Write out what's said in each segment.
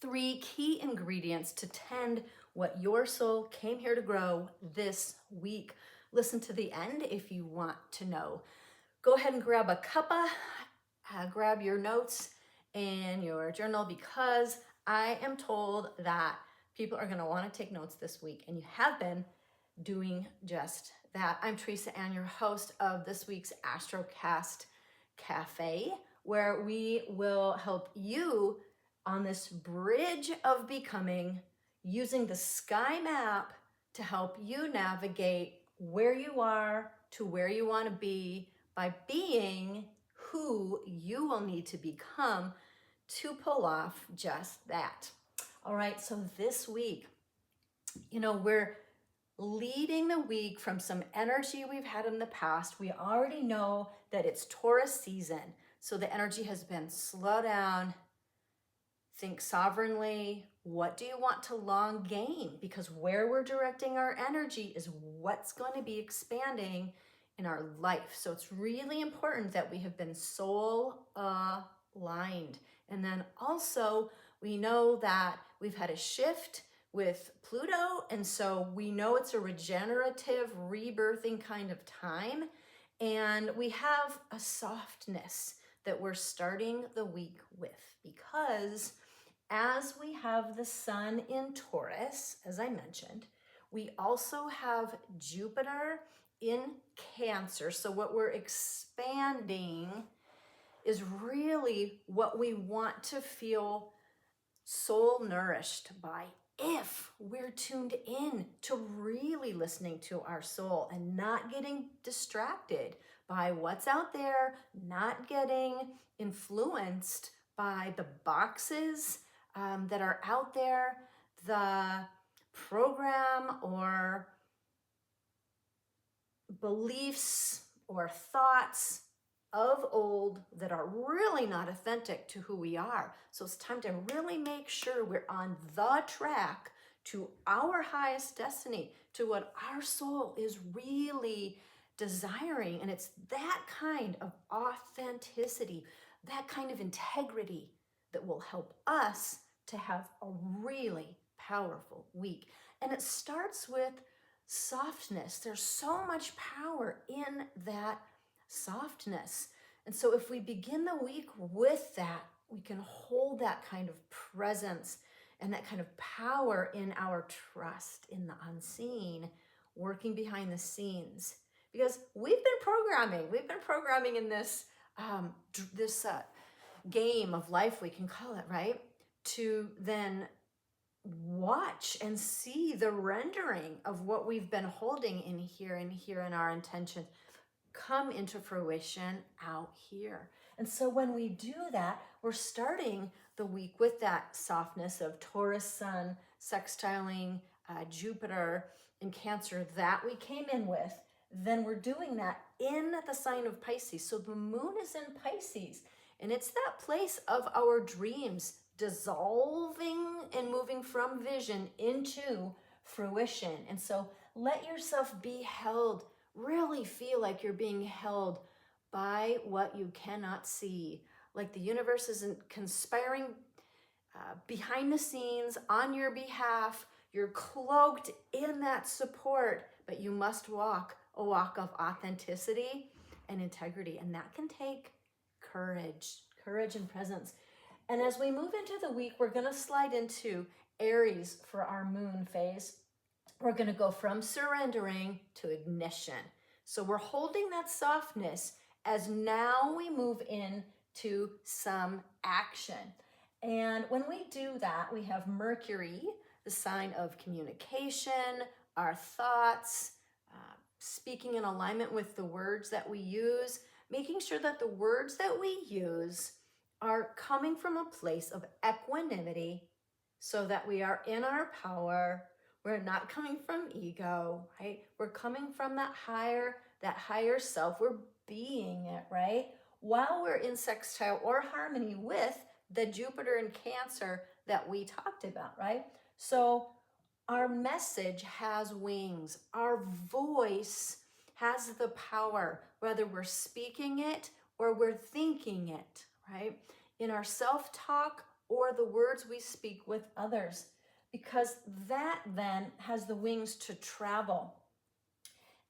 3 key ingredients to tend what your soul came here to grow this week. Listen to the end if you want to know. Go ahead and grab a cuppa, grab your notes and your journal, because I am told that people are going to want to take notes this week, and you have been doing just that. I'm Teresa Ann, your host of this week's Astrocast Café, where we will help you on this bridge of becoming, using the sky map to help you navigate where you are to where you want to be by being who you will need to become to pull off just that. All right, so this week, we're leading the week from some energy we've had in the past. We already know that it's Taurus season, so the energy has been slow down, think sovereignly. What do you want to long gain? Because where we're directing our energy is what's going to be expanding in our life. So it's really important that we have been soul aligned. And then also we know that we've had a shift with Pluto, and so we know it's a regenerative, rebirthing kind of time. And we have a softness that we're starting the week with, because as we have the sun in Taurus, as I mentioned, we also have Jupiter in Cancer. So what we're expanding is really what we want to feel soul nourished by, if we're tuned in to really listening to our soul and not getting distracted by what's out there, not getting influenced by the boxes that are out there, the program or beliefs or thoughts of old that are really not authentic to who we are. So it's time to really make sure we're on the track to our highest destiny, to what our soul is really desiring. And it's that kind of authenticity, that kind of integrity that will help us to have a really powerful week. And it starts with softness. There's so much power in that softness. And so if we begin the week with that, we can hold that kind of presence and that kind of power in our trust in the unseen, working behind the scenes. Because we've been programming in this game of life, we can call it, right? To then watch and see the rendering of what we've been holding in here in our intentions come into fruition out here. And so when we do that, we're starting the week with that softness of Taurus sun sextiling Jupiter in Cancer that we came in with. Then we're doing that in the sign of Pisces. So the moon is in Pisces, and it's that place of our dreams dissolving and moving from vision into fruition. And so let yourself be held. Really feel like you're being held by what you cannot see, like the universe isn't conspiring behind the scenes on your behalf. You're cloaked in that support, but you must walk a walk of authenticity and integrity, and that can take courage and presence. And as we move into the week, we're going to slide into Aries for our moon phase. We're going to go from surrendering to ignition. So we're holding that softness as now we move into some action. And when we do that, we have Mercury, the sign of communication, our thoughts, speaking in alignment with the words that we use, making sure that the words that we use are coming from a place of equanimity so that we are in our power. We're not coming from ego, right? We're coming from that higher self. We're being it, right? While we're in sextile or harmony with the Jupiter in Cancer that we talked about, right? So our message has wings. Our voice has the power, whether we're speaking it or we're thinking it, right? In our self-talk or the words we speak with others, because that then has the wings to travel.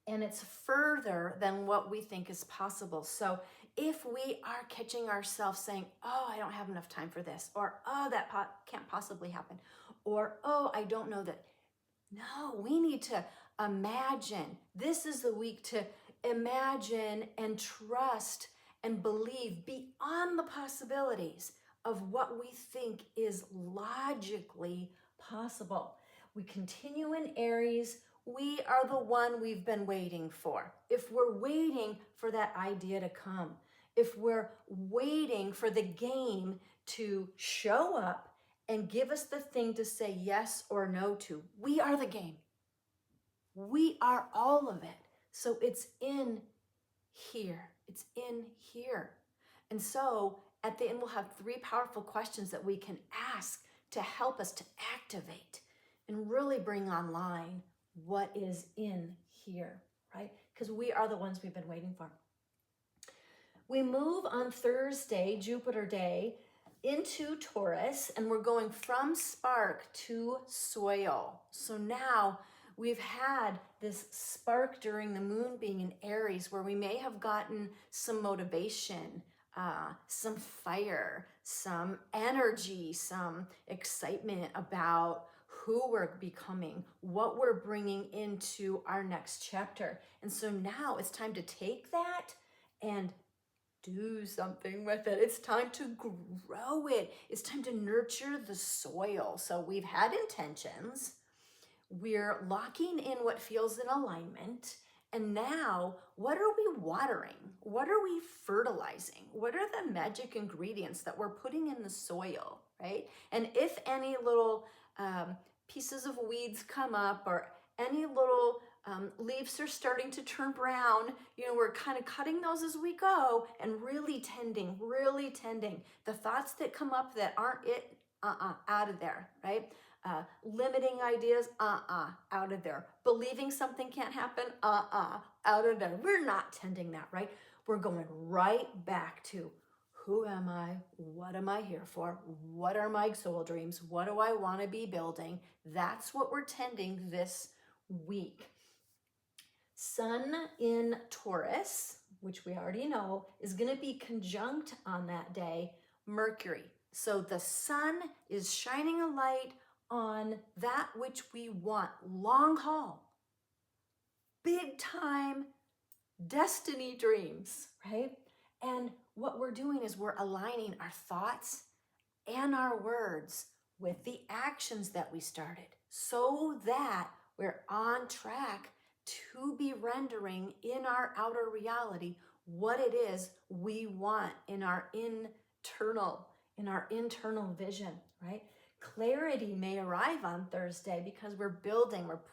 And it's further than what we think is possible. So if we are catching ourselves saying, oh, I don't have enough time for this, or oh, that can't possibly happen, or oh, I don't know that. No, we need to imagine. This is the week to imagine and trust and believe beyond the possibilities of what we think is logically possible. We continue in Aries. We are the one we've been waiting for. If we're waiting for that idea to come, if we're waiting for the game to show up and give us the thing to say yes or no to, we are the game. We are all of it. So it's in here. It's in here. And so at the end, we'll have 3 powerful questions that we can ask to help us to activate and really bring online what is in here, right? Because we are the ones we've been waiting for. We move on Thursday, Jupiter Day, into Taurus, and we're going from spark to soil. So now we've had this spark during the moon being in Aries, where we may have gotten some motivation, some fire, some energy, some excitement about who we're becoming, what we're bringing into our next chapter. And so now it's time to take that and do something with it. It's time to grow it. It's time to nurture the soil. So we've had intentions. We're locking in what feels in alignment. And now, what are we watering? What are we fertilizing? What are the magic ingredients that we're putting in the soil, right? And if any little pieces of weeds come up, or any little leaves are starting to turn brown, we're kind of cutting those as we go and really tending the thoughts that come up that aren't it, out of there, right? Limiting ideas, out of there. Believing something can't happen, out of there. We're not tending that, right? We're going right back to, who am I? What am I here for? What are my soul dreams? What do I want to be building? That's what we're tending this week. Sun in Taurus, which we already know, is going to be conjunct on that day Mercury. So the sun is shining a light on that which we want, long haul, big time destiny dreams, right? And what we're doing is we're aligning our thoughts and our words with the actions that we started, so that we're on track to be rendering in our outer reality what it is we want in our internal vision, right? Clarity may arrive on Thursday because we're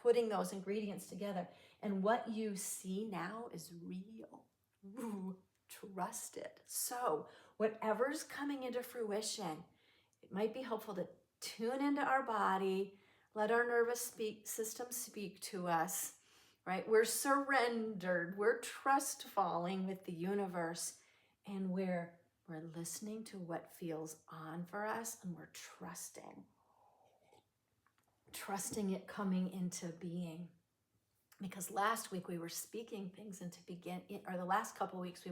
putting those ingredients together. And what you see now is real. Ooh, trust it. So whatever's coming into fruition, it might be helpful to tune into our body, let our nervous system speak to us, right? We're surrendered, we're trust falling with the universe, and we're listening to what feels on for us, and we're trusting it coming into being. Because last week we were speaking things into or the last couple of weeks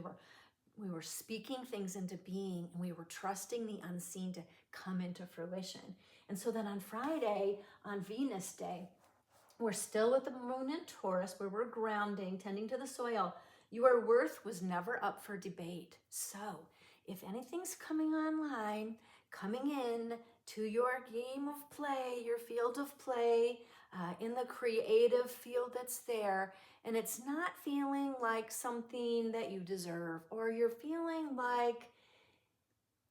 we were speaking things into being, and we were trusting the unseen to come into fruition. And so then on Friday, on Venus Day, we're still with the moon in Taurus, where we're grounding, tending to the soil. Your worth was never up for debate. So if anything's coming online, coming in to your game of play, your field of play, in the creative field that's there, and it's not feeling like something that you deserve, or you're feeling like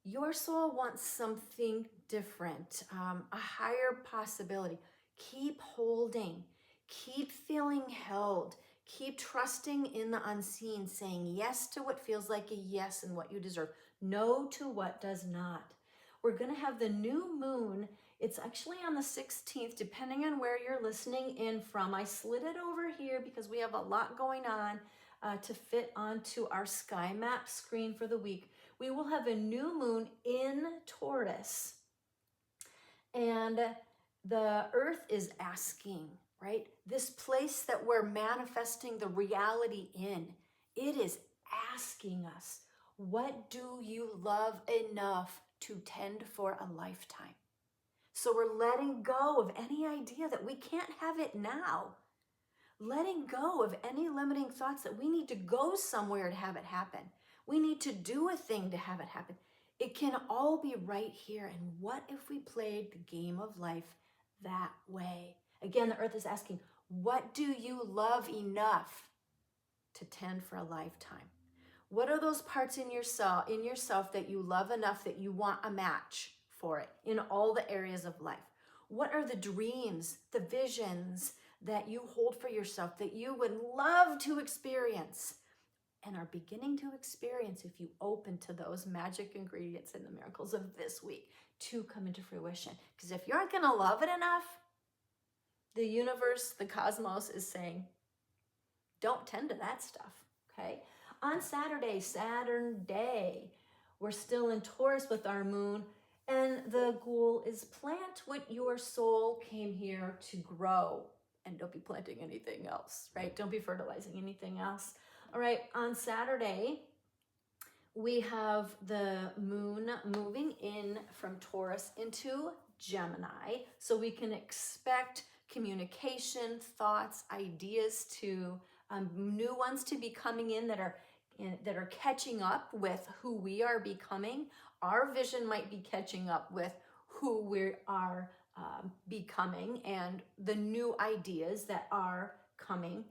your soul wants something different, a higher possibility, keep holding, keep feeling held, keep trusting in the unseen, saying yes to what feels like a yes and what you deserve, no to what does not. We're going to have the new moon. It's actually on the 16th, depending on where you're listening in from. I slid it over here because we have a lot going on to fit onto our sky map screen for the week. We will have a new moon in Taurus And the earth is asking, right? This place that we're manifesting the reality in, it is asking us, what do you love enough to tend for a lifetime? So we're letting go of any idea that we can't have it now. Letting go of any limiting thoughts that we need to go somewhere to have it happen. We need to do a thing to have it happen. It can all be right here. And what if we played the game of life that way? Again, the earth is asking, what do you love enough to tend for a lifetime? What are those parts in yourself that you love enough that you want a match for it in all the areas of life? What are the dreams, the visions that you hold for yourself that you would love to experience and are beginning to experience if you open to those magic ingredients and the miracles of this week to come into fruition? Because if you aren't going to love it enough, the universe, the cosmos is saying, don't tend to that stuff, okay? On Saturday, Saturn day, we're still in Taurus with our moon, and the goal is plant what your soul came here to grow. And don't be planting anything else, right? Don't be fertilizing anything else. All right, on Saturday, we have the moon moving in from Taurus into Gemini. So we can expect communication, thoughts, ideas to, new ones to be coming in that are catching up with who we are becoming. Our vision might be catching up with who we are becoming and the new ideas that are coming.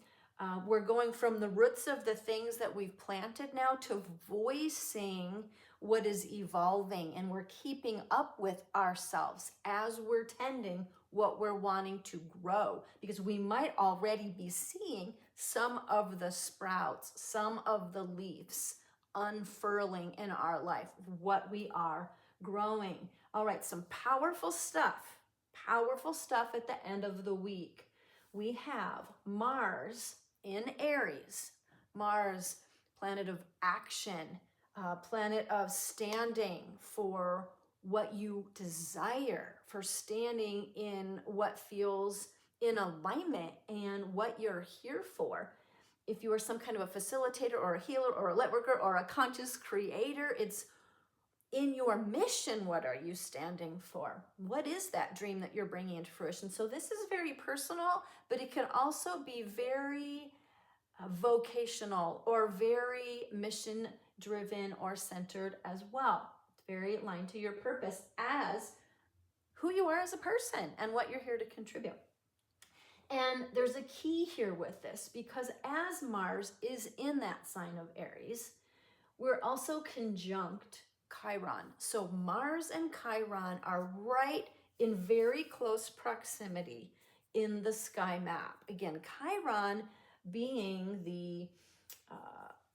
We're going from the roots of the things that we've planted now to voicing what is evolving, and we're keeping up with ourselves as we're tending what we're wanting to grow, because we might already be seeing some of the sprouts, some of the leaves unfurling in our life, what we are growing. All right, some powerful stuff at the end of the week. We have Mars in Aries. Mars, planet of action, planet of standing for what you desire, for standing in what feels in alignment and what you're here for. If you are some kind of a facilitator or a healer or a lightworker or a conscious creator, it's in your mission, what are you standing for? What is that dream that you're bringing into fruition? So this is very personal, but it can also be very vocational or very mission driven or centered as well. It's very aligned to your purpose as who you are as a person and what you're here to contribute. And there's a key here with this, because as Mars is in that sign of Aries, we're also conjunct Chiron. So Mars and Chiron are right in very close proximity in the sky map. Again, Chiron being the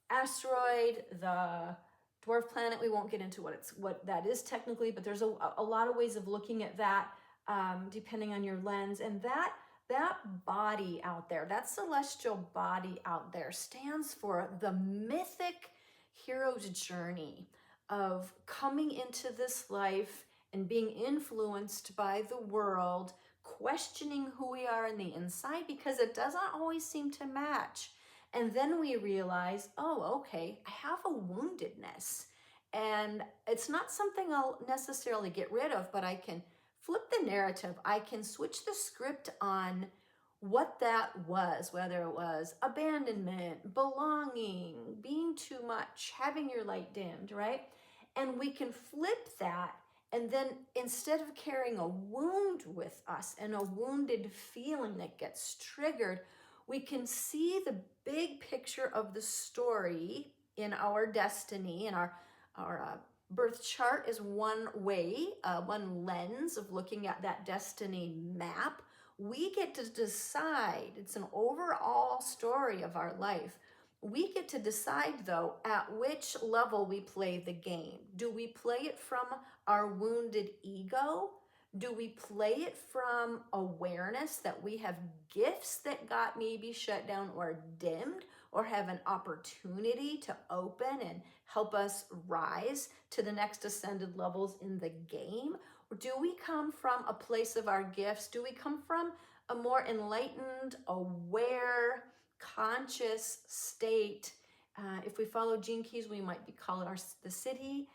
asteroid, the dwarf planet. We won't get into what that is technically, but there's a lot of ways of looking at that depending on your lens. And that body out there, that celestial body out there, stands for the mythic hero's journey of coming into this life and being influenced by the world, questioning who we are in the inside because it doesn't always seem to match. And then we realize, oh, okay, I have a woundedness. And it's not something I'll necessarily get rid of, but I can flip the narrative. I can switch the script on what that was, whether it was abandonment, belonging, being too much, having your light dimmed, right? And we can flip that. And then instead of carrying a wound with us and a wounded feeling that gets triggered, we can see the big picture of the story in our destiny, and our birth chart is one way, one lens of looking at that destiny map. We get to decide, it's an overall story of our life. We get to decide, though, at which level we play the game. Do we play it from our wounded ego? Do we play it from awareness that we have gifts that got maybe shut down or dimmed, or have an opportunity to open and help us rise to the next ascended levels in the game? Do we come from a place of our gifts? Do we come from a more enlightened, aware, conscious state? If we follow Gene Keys, we might be calling the city.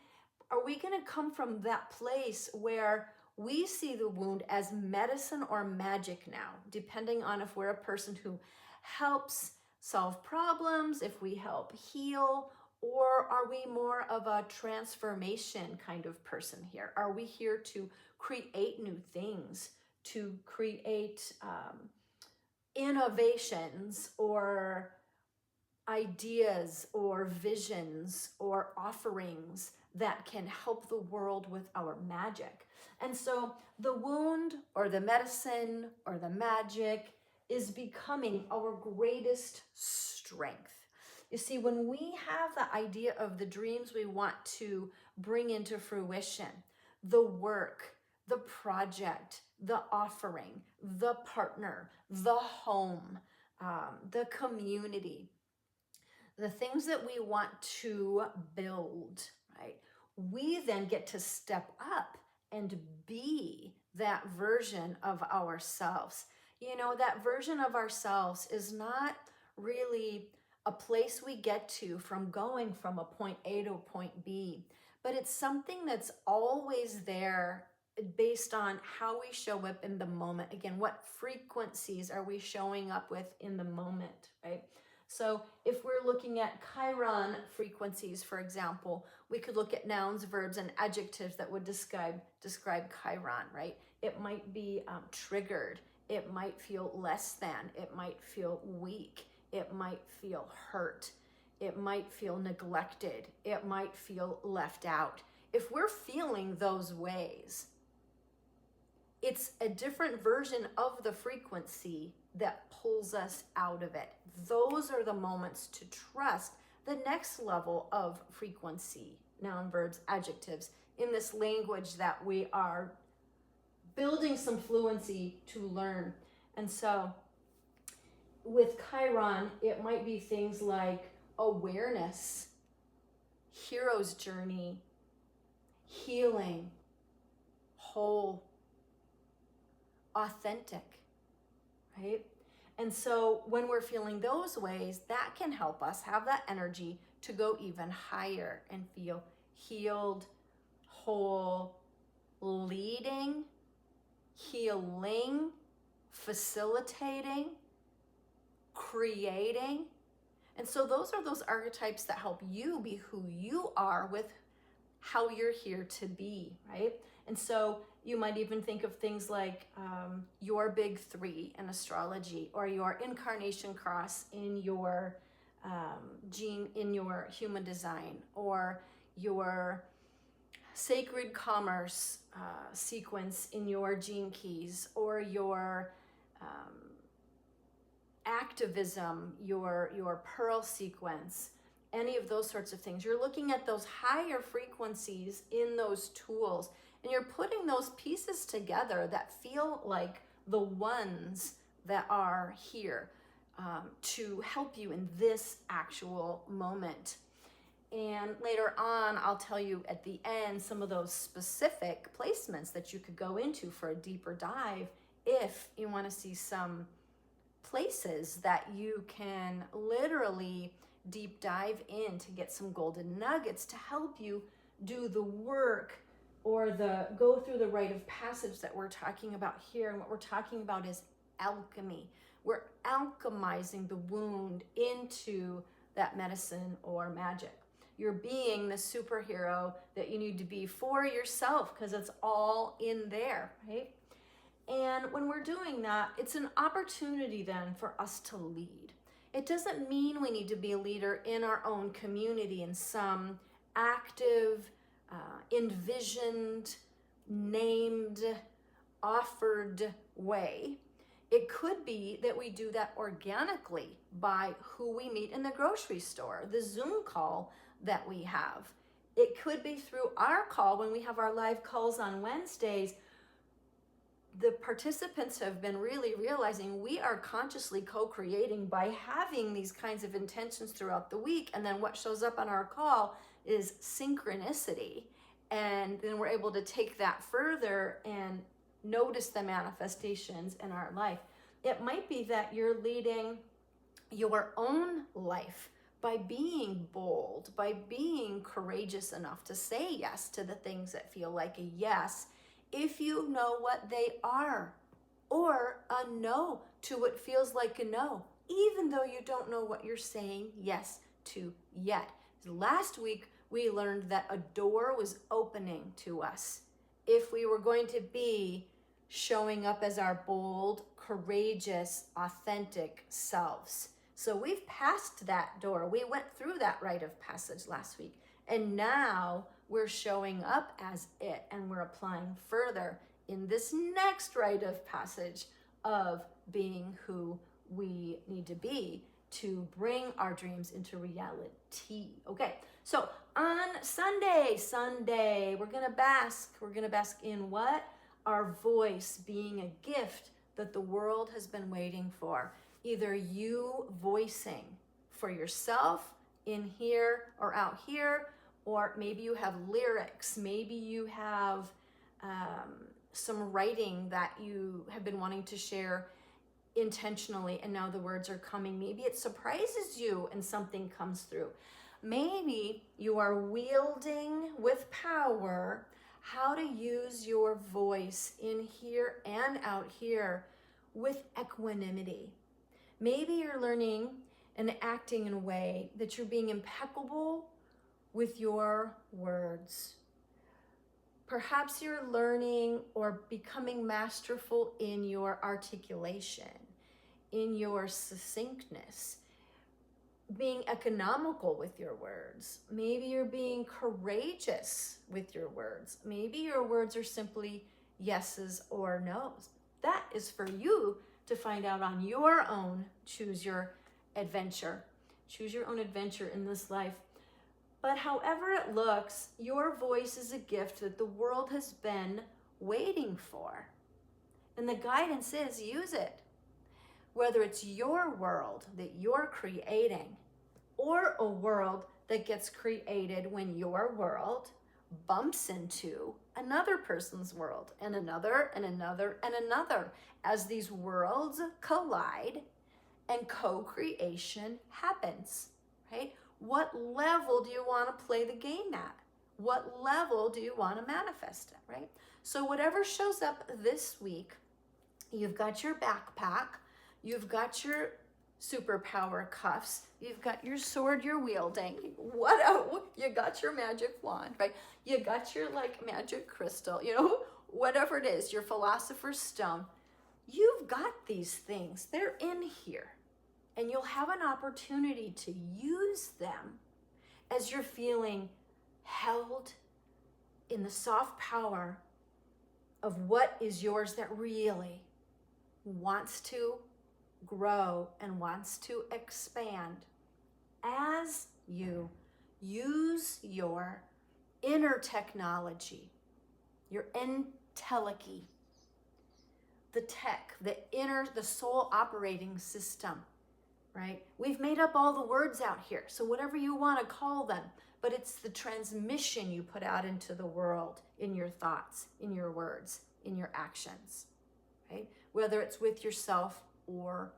Are we going to come from that place where we see the wound as medicine or magic now, depending on if we're a person who helps solve problems, if we help heal, or are we more of a transformation kind of person here? Are we here to create new things, to create innovations or ideas or visions or offerings that can help the world with our magic? And so the wound or the medicine or the magic is becoming our greatest strength. You see, when we have the idea of the dreams we want to bring into fruition, the work, the project, the offering, the partner, the home, the community, the things that we want to build, right? We then get to step up and be that version of ourselves. You know, that version of ourselves is not really a place we get to from going from a point A to a point B, but it's something that's always there based on how we show up in the moment. Again, what frequencies are we showing up with in the moment, right? So if we're looking at Chiron frequencies, for example, we could look at nouns, verbs, and adjectives that would describe Chiron, right? It might be triggered. It might feel less than. It might feel weak. It might feel hurt. It might feel neglected. It might feel left out. If we're feeling those ways, it's a different version of the frequency that pulls us out of it. Those are the moments to trust the next level of frequency, noun, verbs, adjectives, in this language that we are building some fluency to learn. And so with Chiron, it might be things like awareness, hero's journey, healing, whole, authentic, right? And so when we're feeling those ways, that can help us have that energy to go even higher and feel healed, whole, leading, healing, facilitating, creating. And so those are those archetypes that help you be who you are with how you're here to be, right? And so you might even think of things like your big three in astrology, or your incarnation cross in your gene, in your human design, or your sacred commerce sequence in your gene keys, or your activism, your pearl sequence, any of those sorts of things. You're looking at those higher frequencies in those tools, and you're putting those pieces together that feel like the ones that are here to help you in this actual moment. And later on, I'll tell you at the end some of those specific placements that you could go into for a deeper dive if you want to see some places that you can literally deep dive in to get some golden nuggets to help you do the work, or the go through the rite of passage that we're talking about here. And what we're talking about is alchemy. We're alchemizing the wound into that medicine or magic. You're being the superhero that you need to be for yourself, because it's all in there, right? And when we're doing that, it's an opportunity then for us to lead. It doesn't mean we need to be a leader in our own community in some active, envisioned, named, offered way. It could be that we do that organically by who we meet in the grocery store, the Zoom call that we have. It could be through our call when we have our live calls on Wednesdays. The participants have been really realizing we are consciously co-creating by having these kinds of intentions throughout the week. And then what shows up on our call is synchronicity And then we're able to take that further and notice the manifestations in our life. It might be that you're leading your own life by being bold, by being courageous enough to say yes to the things that feel like a yes, if you know what they are, or a no to what feels like a no, even though you don't know what you're saying yes to yet. Last week, we learned that a door was opening to us if we were going to be showing up as our bold, courageous, authentic selves. So we've passed that door. We went through that rite of passage last week. And now we're showing up as it, and we're applying further in this next rite of passage of being who we need to be to bring our dreams into reality. Okay, so on Sunday, we're gonna bask. We're gonna bask in what? Our voice being a gift that the world has been waiting for. Either you voicing for yourself in here or out here, or maybe you have lyrics, maybe you have some writing that you have been wanting to share intentionally, and now the words are coming. Maybe it surprises you and something comes through. Maybe you are wielding with power how to use your voice in here and out here with equanimity. Maybe you're learning and acting in a way that you're being impeccable with your words. Perhaps you're learning or becoming masterful in your articulation, in your succinctness, being economical with your words. Maybe you're being courageous with your words. Maybe your words are simply yeses or nos. That is for you to find out on your own. Choose your adventure. Choose your own adventure in this life. But however it looks, your voice is a gift that the world has been waiting for. And the guidance is use it. Whether it's your world that you're creating, or a world that gets created when your world bumps into another person's world, and another, and another, and another, as these worlds collide and co-creation happens, right? What level do you want to play the game at? What level do you want to manifest it, right? So whatever shows up this week, you've got your backpack, you've got your superpower cuffs, you've got your sword you're wielding, you got your magic wand, right? You got your magic crystal, whatever it is, your philosopher's stone. You've got these things, they're in here. And you'll have an opportunity to use them as you're feeling held in the soft power of what is yours that really wants to grow and wants to expand as you use your inner technology, your entelechy, the tech, the soul operating system. Right? We've made up all the words out here. So whatever you want to call them, but it's the transmission you put out into the world in your thoughts, in your words, in your actions, right? Whether it's with yourself or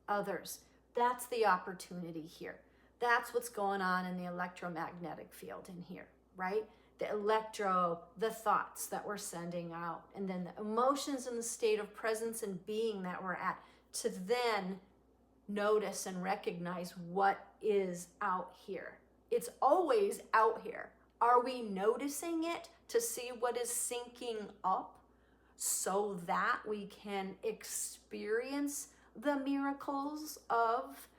others. That's the opportunity here. That's what's going on in the electromagnetic field in here, right? The thoughts that we're sending out, and then the emotions and the state of presence and being that we're at, to then notice and recognize what is out here. It's always out here. Are we noticing it to see what is syncing up so that we can experience the miracles of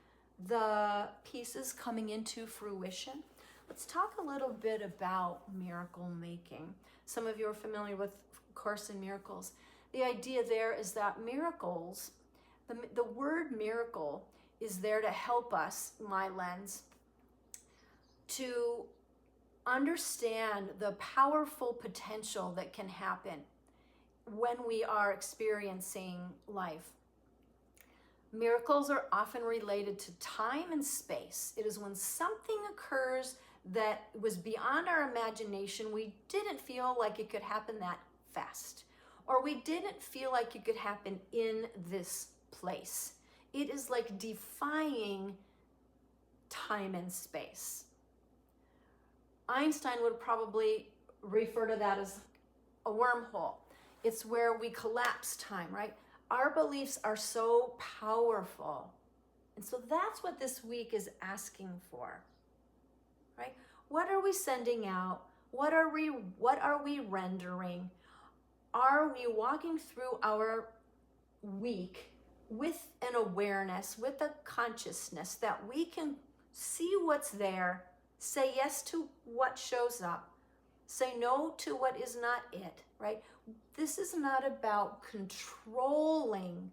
the pieces coming into fruition? Let's talk a little bit about miracle making. Some of you are familiar with Course in Miracles. The idea there is that miracles, the word miracle is there to help us, my lens, to understand the powerful potential that can happen when we are experiencing life. Miracles are often related to time and space. It is when something occurs that was beyond our imagination. We didn't feel like it could happen that fast, or we didn't feel like it could happen in this place. It is like defying time and space. Einstein would probably refer to that as a wormhole. It's where we collapse time, right? Our beliefs are so powerful. And so that's what this week is asking for, right? What are we sending out? What are we rendering? Are we walking through our week with an awareness, with a consciousness that we can see what's there, say yes to what shows up, say no to what is not it, right? This is not about controlling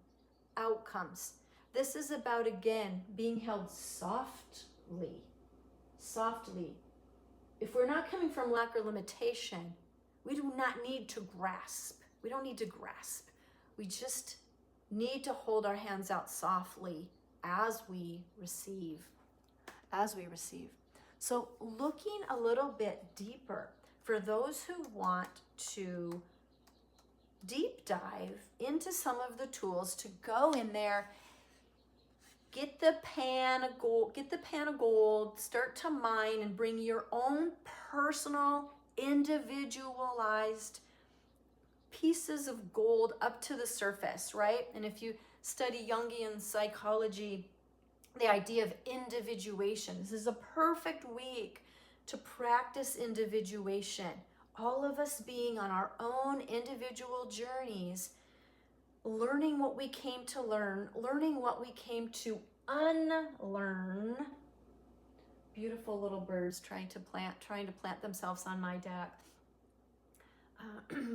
outcomes. This is about, again, being held softly. If we're not coming from lack or limitation, we do not need to grasp. We don't need to grasp. We just need to hold our hands out softly as we receive. So looking a little bit deeper, for those who want to deep dive into some of the tools to go in there, get the pan of gold, start to mine and bring your own personal, individualized pieces of gold up to the surface, right? And if you study Jungian psychology, the idea of individuation, this is a perfect week to practice individuation. All of us being on our own individual journeys, learning what we came to learn, learning what we came to unlearn. Beautiful little birds trying to plant themselves on my deck.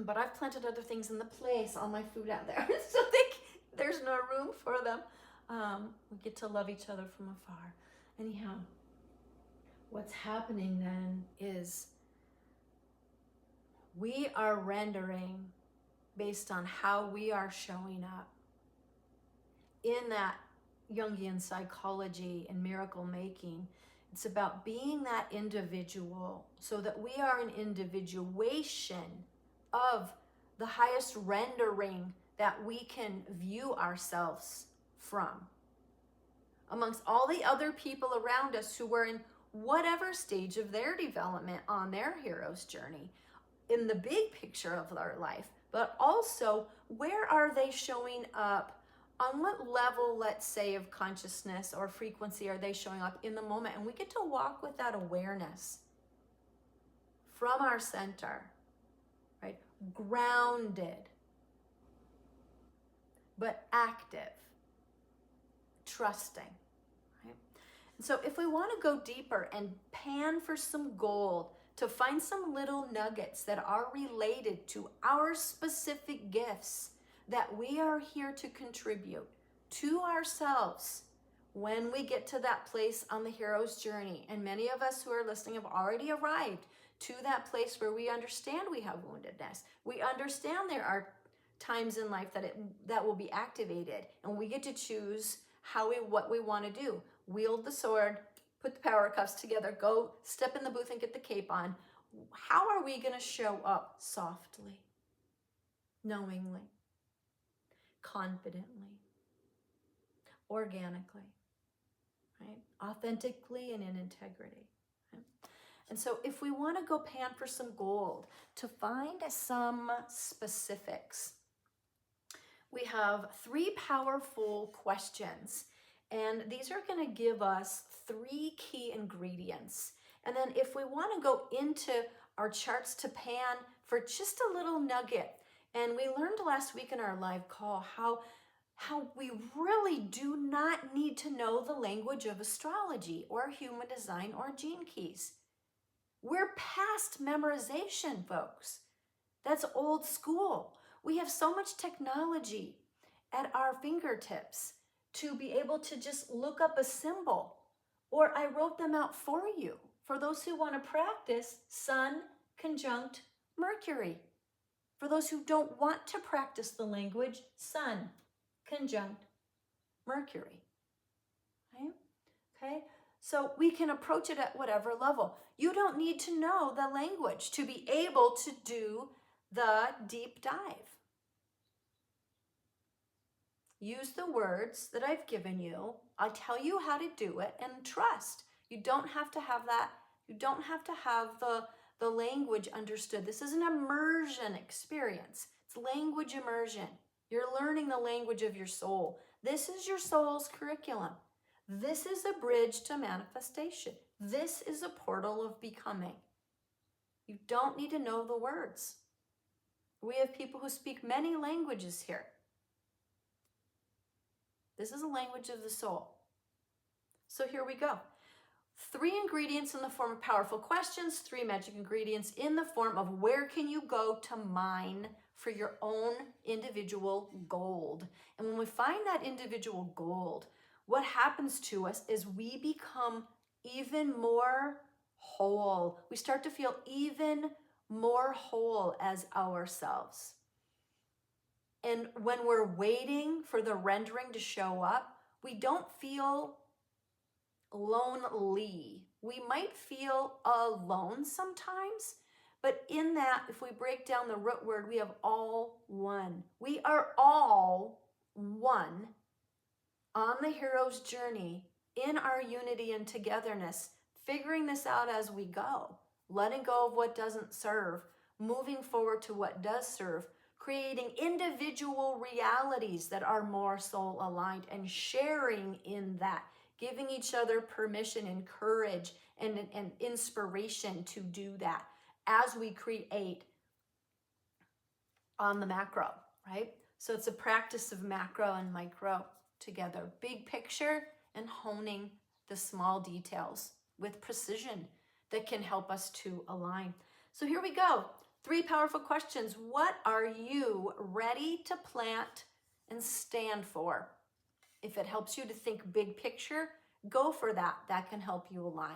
But I've planted other things in the place, all my food out there. So there's no room for them. We get to love each other from afar. Anyhow, what's happening then is we are rendering based on how we are showing up in that Jungian psychology and miracle making. It's about being that individual so that we are an individuation of the highest rendering that we can view ourselves from. Amongst all the other people around us who were in whatever stage of their development on their hero's journey, in the big picture of their life, but also where are they showing up? On what level, let's say, of consciousness or frequency are they showing up in the moment? And we get to walk with that awareness from our center, right? Grounded, but active, trusting, right? And so if we want to go deeper and pan for some gold, to find some little nuggets that are related to our specific gifts that we are here to contribute to ourselves when we get to that place on the hero's journey. And many of us who are listening have already arrived to that place where we understand we have woundedness. We understand there are times in life that will be activated, and we get to choose what we want to do. Wield the sword, put the power cuffs together, go step in the booth and get the cape on. How are we going to show up softly, knowingly, confidently, organically, right? Authentically and in integrity. Right? And so if we want to go pan for some gold, to find some specifics, we have 3 powerful questions. And these are going to give us 3 key ingredients. And then if we want to go into our charts to pan for just a little nugget, and we learned last week in our live call how we really do not need to know the language of astrology or human design or gene keys. We're past memorization, folks. That's old school. We have so much technology at our fingertips to be able to just look up a symbol, or I wrote them out for you. For those who want to practice Sun conjunct Mercury. For those who don't want to practice the language, Sun conjunct Mercury. Okay? So we can approach it at whatever level. You don't need to know the language to be able to do the deep dive. Use the words that I've given you. I'll tell you how to do it, and trust. You don't have to have that. You don't have to have the language understood. This is an immersion experience. It's language immersion. You're learning the language of your soul. This is your soul's curriculum. This is a bridge to manifestation. This is a portal of becoming. You don't need to know the words. We have people who speak many languages here. This is a language of the soul. So here we go. 3 ingredients in the form of powerful questions, 3 magic ingredients in the form of where can you go to mine for your own individual gold. And when we find that individual gold, what happens to us is we become even more whole. We start to feel even more whole as ourselves. And when we're waiting for the rendering to show up, we don't feel lonely. We might feel alone sometimes, but in that, if we break down the root word, we have all one. We are all one on the hero's journey in our unity and togetherness, figuring this out as we go, letting go of what doesn't serve, moving forward to what does serve, creating individual realities that are more soul aligned and sharing in that, giving each other permission and courage and inspiration to do that as we create on the macro, right? So it's a practice of macro and micro together, big picture and honing the small details with precision that can help us to align. So here we go. 3 powerful questions. What are you ready to plant and stand for? If it helps you to think big picture, go for that. That can help you align.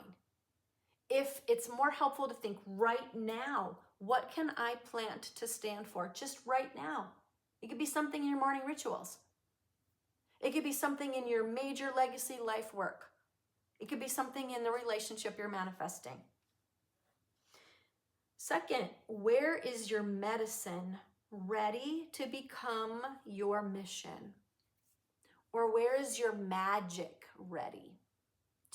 If it's more helpful to think right now, what can I plant to stand for just right now? It could be something in your morning rituals. It could be something in your major legacy life work. It could be something in the relationship you're manifesting. Second, where is your medicine ready to become your mission? Or where is your magic ready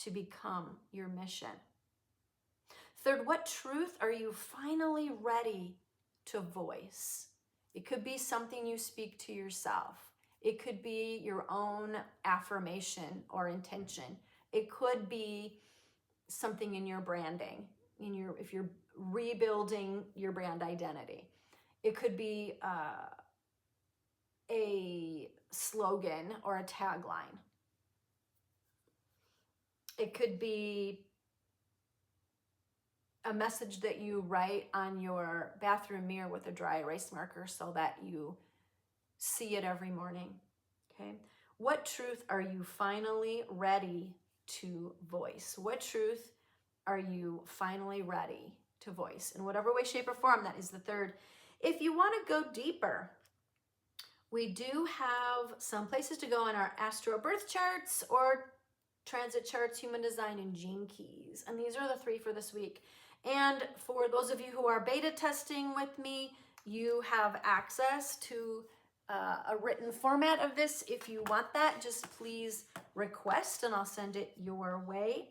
to become your mission? Third, what truth are you finally ready to voice? It could be something you speak to yourself. It could be your own affirmation or intention. It could be something in your branding, if you're rebuilding your brand identity. It could be a slogan or a tagline. It could be a message that you write on your bathroom mirror with a dry erase marker so that you see it every morning. Okay? What truth are you finally ready to voice? What truth are you finally ready to voice? In whatever way, shape, or form, that is the third. If you want to go deeper, we do have some places to go in our Astro birth charts or transit charts, human design, and gene keys. And these are the 3 for this week. And for those of you who are beta testing with me, you have access to a written format of this. If you want that, just please request and I'll send it your way.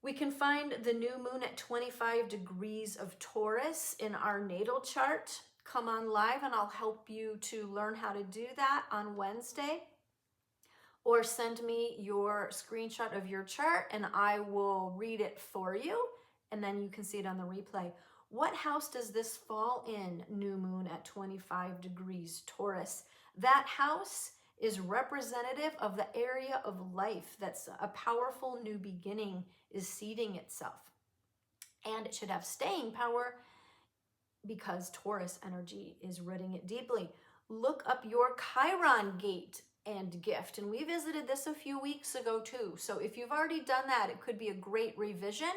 We can find the new moon at 25 degrees of Taurus in our natal chart. Come on live and I'll help you to learn how to do that on Wednesday. Or send me your screenshot of your chart and I will read it for you and then you can see it on the replay. What house does this fall in, new moon at 25 degrees Taurus? That house is representative of the area of life that's a powerful new beginning is seeding itself. And it should have staying power because Taurus energy is rooting it deeply. Look up your Chiron gate and gift. And we visited this a few weeks ago too. So if you've already done that, it could be a great revision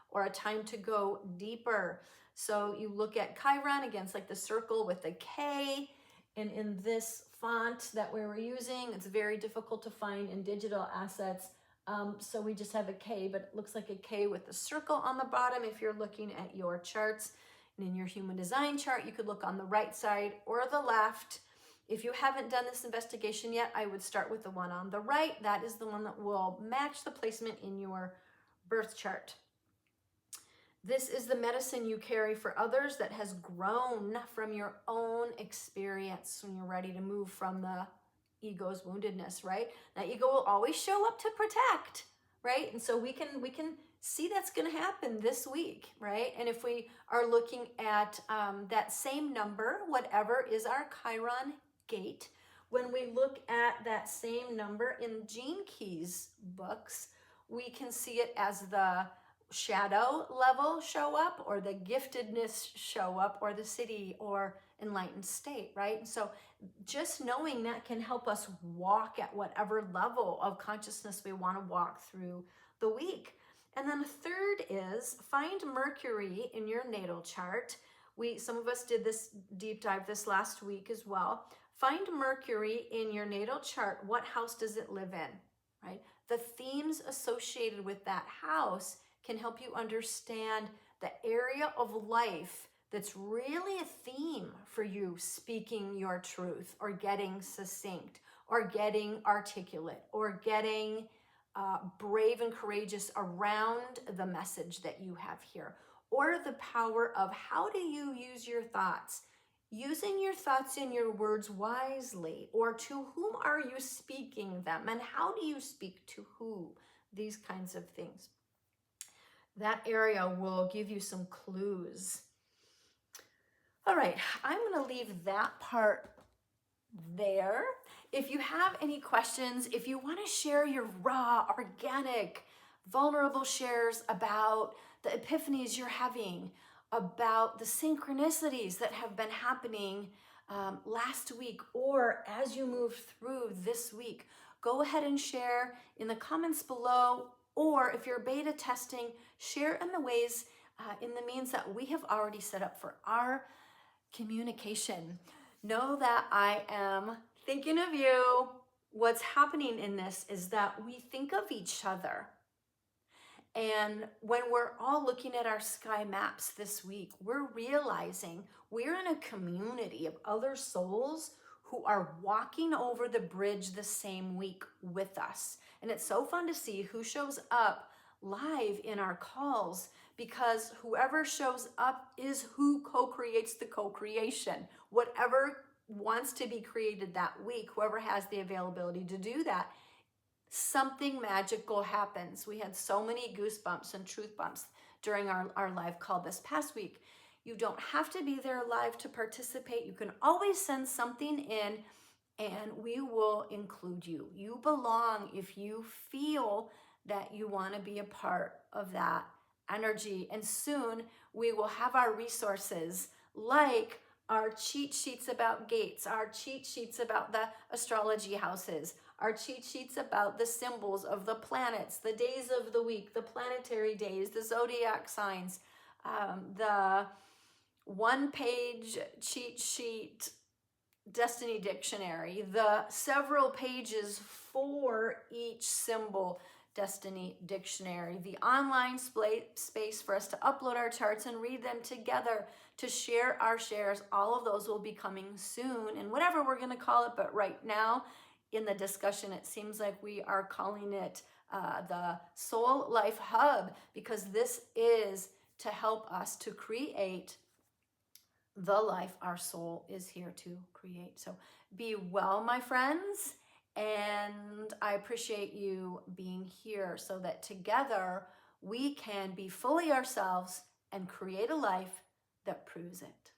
or a time to go deeper. So you look at Chiron, again, it's like the circle with the K. And in this font that we were using, it's very difficult to find in digital assets. So we just have a K, but it looks like a K with a circle on the bottom if you're looking at your charts. And in your human design chart, you could look on the right side or the left. If you haven't done this investigation yet, I would start with the one on the right. That is the one that will match the placement in your birth chart. This is the medicine you carry for others that has grown from your own experience when you're ready to move from the ego's woundedness, right? That ego will always show up to protect, right? And so we can see that's going to happen this week, right? And if we are looking at that same number, whatever is our Chiron gate, when we look at that same number in Gene Key's books, we can see it as the shadow level show up, or the giftedness show up, or the city or enlightened state, right? And so just knowing that can help us walk at whatever level of consciousness we want to walk through the week. And then the third is find Mercury in your natal chart. Some of us did this deep dive this last week as well. Find Mercury in your natal chart. What house does it live in, right? The themes associated with that house can help you understand the area of life that's really a theme for you speaking your truth, or getting succinct, or getting articulate, or getting brave and courageous around the message that you have here, or the power of how do you use your thoughts, using your thoughts and your words wisely, or to whom are you speaking them, and how do you speak to who, these kinds of things. That area will give you some clues. All right, I'm going to leave that part there. If you have any questions, if you want to share your raw, organic, vulnerable shares about the epiphanies you're having, about the synchronicities that have been happening last week, or as you move through this week, go ahead and share in the comments below. Or if you're beta testing, share in the ways, in the means that we have already set up for our communication. Know that I am thinking of you. What's happening in this is that we think of each other. And when we're all looking at our sky maps this week, we're realizing we're in a community of other souls who are walking over the bridge the same week with us. And it's so fun to see who shows up live in our calls, because whoever shows up is who co-creates the co-creation. Whatever wants to be created that week, whoever has the availability to do that, something magical happens. We had so many goosebumps and truth bumps during our live call this past week. You don't have to be there live to participate. You can always send something in and we will include you. You belong if you feel that you want to be a part of that energy. And soon we will have our resources, like our cheat sheets about gates, our cheat sheets about the astrology houses, our cheat sheets about the symbols of the planets, the days of the week, the planetary days, the zodiac signs, the one-page cheat sheet destiny dictionary, the several pages for each symbol destiny dictionary, the online space for us to upload our charts and read them together, to share our shares. All of those will be coming soon, and whatever we're going to call it. But right now in the discussion, it seems like we are calling it the Soul Life Hub, because this is to help us to create the life our soul is here to create. So be well, my friends, and I appreciate you being here so that together we can be fully ourselves and create a life that proves it.